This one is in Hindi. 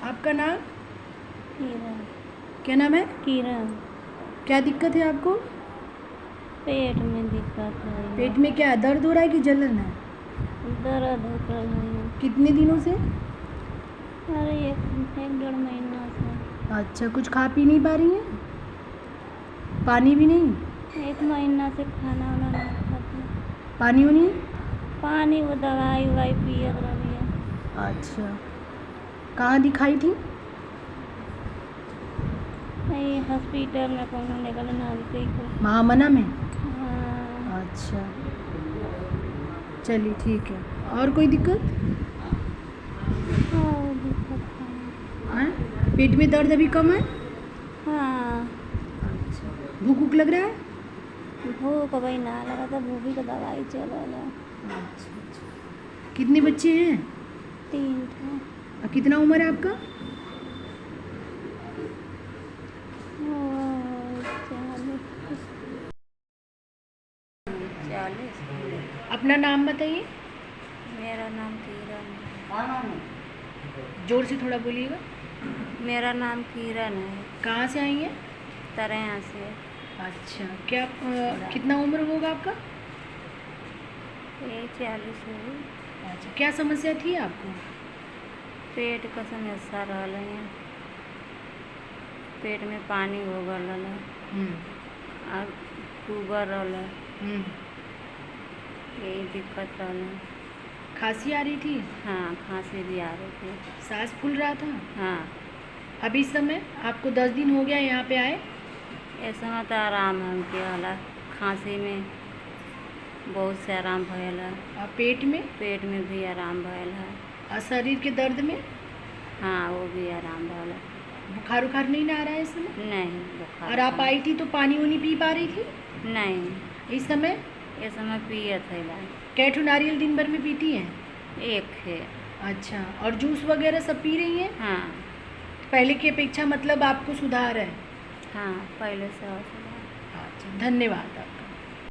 आपका नाम? किरण। क्या नाम है? किरण। क्या दिक्कत है आपको? पेट में दिक्कत है। पेट में क्या दर्द हो रहा है कि जलन है? दर्द हो रहा है। कितने दिनों से? अरे एक 1-1.5 महीना से। अच्छा, कुछ खा पी नहीं पा रही हैं? पानी भी नहीं? 1 महीना से खाना वाना नहीं खाती। पानी वानी? पानी वो दवाई ववाई पियत रही है। अच्छा, कहाँ दिखाई थी? नहीं, हॉस्पिटल में कौन निकल नजदीक है। महामना में? हाँ। अच्छा, चलिए ठीक है। और कोई दिक्कत? हाँ, दिक्कत है। हैं? पेट में दर्द अभी कम है? हाँ। अच्छा, भूख भूख लग रहा है? भूख वही ना लगा था, भूखी का दवाई चल रहा। अच्छा अच्छा। कितने बच्चे हैं? 3 था। और कितना उम्र है आपका? 40। अपना नाम बताइए। मेरा नाम किरण है। जोर से थोड़ा बोलिएगा। मेरा नाम किरण है। कहाँ से आई हैं? तरह से। अच्छा, क्या कितना उम्र होगा आपका? ये 40 है। अच्छा, क्या समस्या थी आपको? पेट का समस्या रहल है। पेट में पानी हो गल है। और शुगर रहल है। यही दिक्कत रहल है। खांसी आ रही थी? हाँ, खांसी भी आ रही थी। सांस फूल रहा था? हाँ। अभी इस समय आपको 10 दिन हो गया यहाँ पे आए? इस समय तो आराम है हमके वाला। खांसी में बहुत से आराम भयल है। और पेट में? पेट में भी आराम भयल है। और शरीर के दर्द में? हाँ, वो भी आराम भयल है। बुखार उखार नहीं ना आ रहा है इस समय? नहीं, बुखार। और आप आई थी तो पानी वानी पी पा रही थी? नहीं, इस समय? इस समय पिए थे। कैठो नारियल दिन भर में पीती हैं? एक है। अच्छा, और जूस वगैरह सब पी रही हैं? हाँ। पहले की अपेक्षा मतलब आपको सुधार है? हाँ, पहले से और सुधार। अच्छा, धन्यवाद।